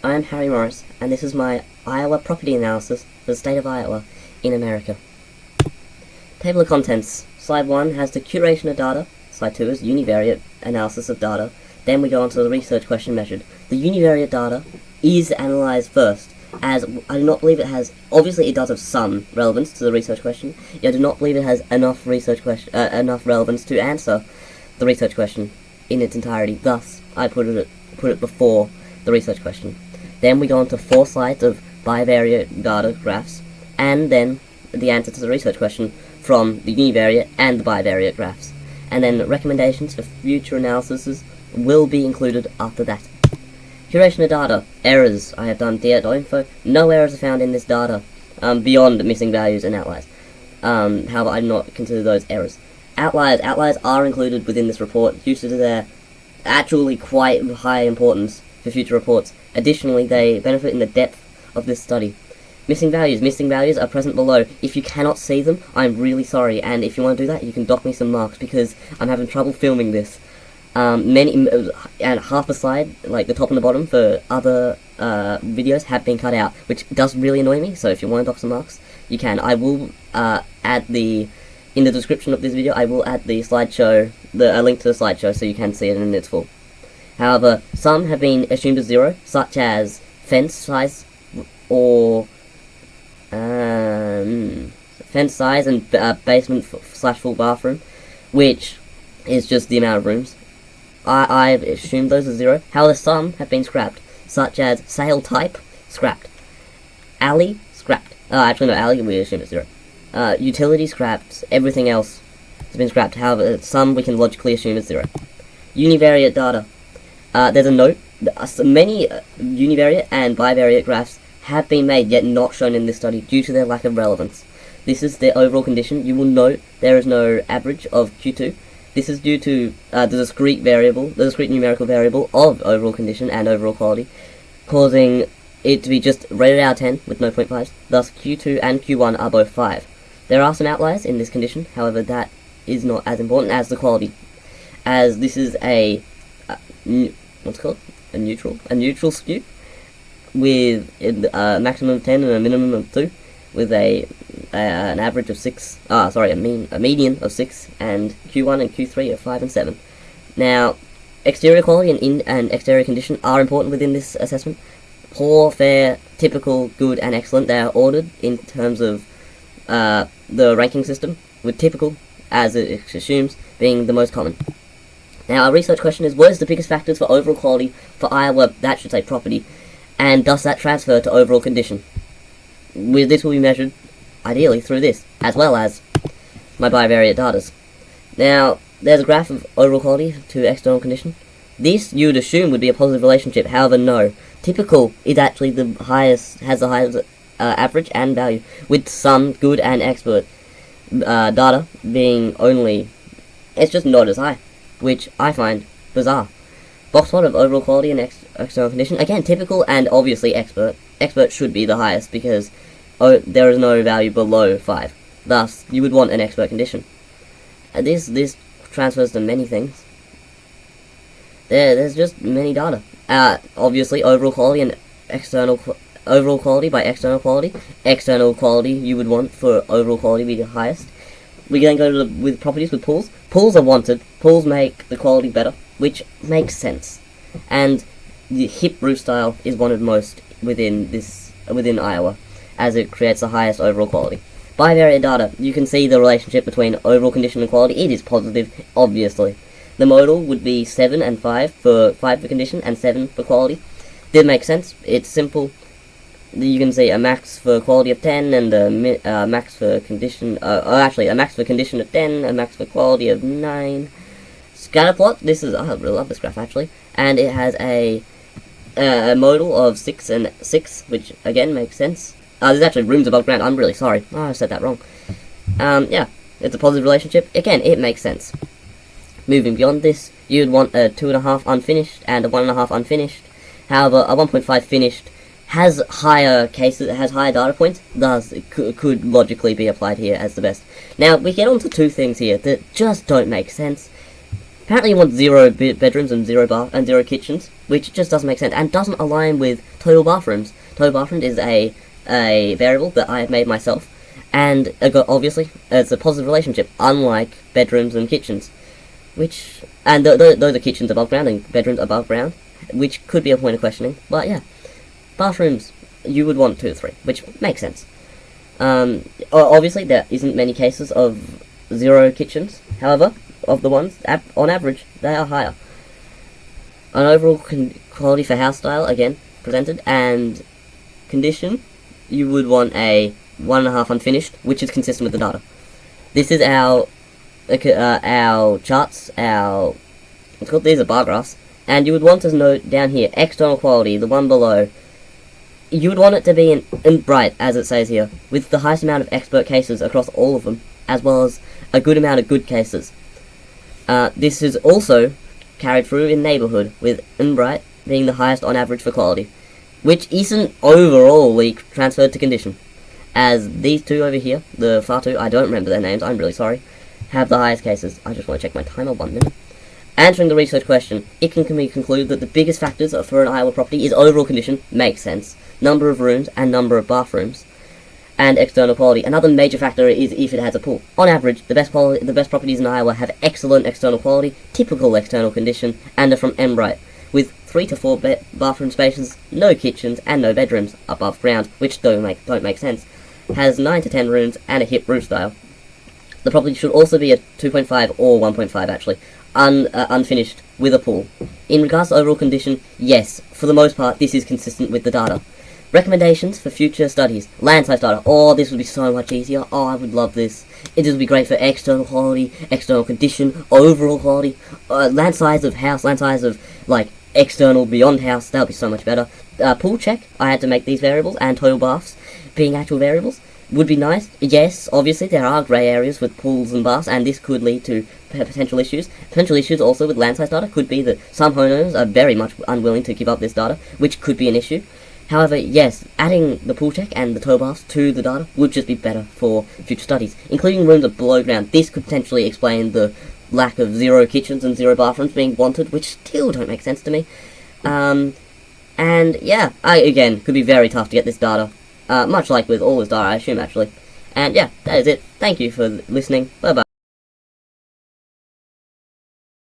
I am Harry Morris, and this is my Iowa property analysis for the state of Iowa in America. Table of contents. Slide 1 has the curation of data. Slide 2 is univariate analysis of data. Then we go on to the research question measured. The univariate data is analysed first, as I do not believe it has, obviously it does have some relevance to the research question, yet I do not believe it has enough enough relevance to answer the research question in its entirety. Thus, I put it before the research question. Then we go on to 4 slides of bivariate data graphs, and then the answer to the research question from the univariate and the bivariate graphs. And then recommendations for future analyses will be included after that. Curation of data. Errors. I have done data.info. No errors are found in this data, beyond missing values and outliers. However, I do not consider those errors. Outliers. Outliers are included within this report due to their actually quite high importance for future reports. Additionally, they benefit in the depth of this study. Missing values. Missing values are present below. If you cannot see them, I'm really sorry, and if you want to do that, you can dock me some marks, because I'm having trouble filming this. And half a slide, like the top and the bottom for other videos, have been cut out, which does really annoy me, so if you want to dock some marks, you can. I will in the description of this video, I will add the slideshow, a link to the slideshow, so you can see it in its full. However, some have been assumed as 0, such as fence size, or fence size and basement / full bathroom, which is just the amount of rooms. I've assumed those as 0. However, some have been scrapped, such as sale type, scrapped. Alley, scrapped. Actually no, alley we assume it's 0. Utility, scrapped. Everything else has been scrapped. However, some we can logically assume is 0. Univariate data. There's a note. Many univariate and bivariate graphs have been made, yet not shown in this study due to their lack of relevance. This is their overall condition. You will note there is no average of Q2. This is due to the discrete numerical variable of overall condition and overall quality, causing it to be just rated out of 10 with no 0.5s. Thus, Q2 and Q1 are both 5. There are some outliers in this condition, however, that is not as important as the quality, as this is a neutral skew with a maximum of 10 and a minimum of 2, with an average of 6, a median of 6, and Q1 and Q3 are 5 and 7. Now, exterior quality and exterior condition are important within this assessment. Poor, fair, typical, good, and excellent, they are ordered in terms of the ranking system, with typical, as it assumes, being the most common. Now, our research question is, what is the biggest factors for overall quality for Iowa, that should say property, and does that transfer to overall condition? This will be measured, ideally, through this, as well as my bivariate datas. Now, there's a graph of overall quality to external condition. This, you would assume, would be a positive relationship. However, no. Typical is actually the highest, has the highest average and value, with some good and expert data being only, it's just not as high, which I find bizarre. Box plot of overall quality and external condition. Again, typical and obviously expert. Expert should be the highest because there is no value below 5. Thus, you would want an expert condition. This transfers to many things. There's just many data. Obviously, overall quality and overall quality by external quality. External quality you would want for overall quality be the highest. We then go to with properties with pools. Pools are wanted. Pools make the quality better, which makes sense. And the hip roof style is wanted most within Iowa, as it creates the highest overall quality. Bivariate data, you can see the relationship between overall condition and quality. It is positive, obviously. The modal would be 7 and 5 for condition and 7 for quality. This makes sense. It's simple. You can see a max for quality of 10 and a max for condition. A max for condition of 10, a max for quality of 9. Scatter plot. I really love this graph actually, and it has a modal of 6 and 6, which again makes sense. There's actually rooms above ground. I'm really sorry. I said that wrong. Yeah, it's a positive relationship. Again, it makes sense. Moving beyond this, you'd want a 2.5 unfinished and a 1.5 unfinished. However, a 1.5 finished has higher data points, thus it could logically be applied here as the best. Now, we get on to two things here that just don't make sense. Apparently you want 0 bedrooms and 0 bath and 0 kitchens, which just doesn't make sense and doesn't align with total bathrooms. Total bathrooms is a variable that I have made myself, and obviously it's a positive relationship, unlike bedrooms and kitchens, those are kitchens above ground and bedrooms above ground, which could be a point of questioning. But yeah, bathrooms you would want 2 to 3, which makes sense. Obviously there isn't many cases of 0 kitchens. However, of the ones, on average, they are higher. An overall quality for house style, again, presented, and condition, you would want a 1.5 unfinished, which is consistent with the data. This is our charts, these are bar graphs, and you would want to note down here, external quality, the one below, you would want it to be in bright, as it says here, with the highest amount of expert cases across all of them, as well as a good amount of good cases. This is also carried through in neighbourhood, with Bright being the highest on average for quality, which isn't overall transferred to condition, as these two over here, the far two, I don't remember their names, I'm really sorry, have the highest cases. I just want to check my timer 1 minute. Answering the research question, it can be concluded that the biggest factors for an Iowa property is overall condition, makes sense, number of rooms and number of bathrooms, and external quality. Another major factor is if it has a pool. On average, the best properties in Iowa have excellent external quality, typical external condition, and are from Embright, with 3 to 4 bathroom spaces, no kitchens, and no bedrooms above ground, which don't make sense. Has 9 to 10 rooms and a hip roof style. The property should also be a 2.5 or 1.5 actually, unfinished with a pool. In regards to overall condition, yes, for the most part, this is consistent with the data. Recommendations for future studies. Land size data. Oh, this would be so much easier. Oh, I would love this. It would be great for external quality, external condition, overall quality, land size of house, land size of, external beyond house. That would be so much better. Pool check. I had to make these variables, and total baths being actual variables. Would be nice. Yes, obviously, there are grey areas with pools and baths, and this could lead to potential issues. Potential issues also with land size data could be that some homeowners are very much unwilling to give up this data, which could be an issue. However, yes, adding the pool check and the tow baths to the data would just be better for future studies, including rooms below ground. This could potentially explain the lack of 0 kitchens and 0 bathrooms being wanted, which still don't make sense to me. And yeah, again, could be very tough to get this data, much like with all this data, I assume, actually. And yeah, that is it. Thank you for listening. Bye-bye.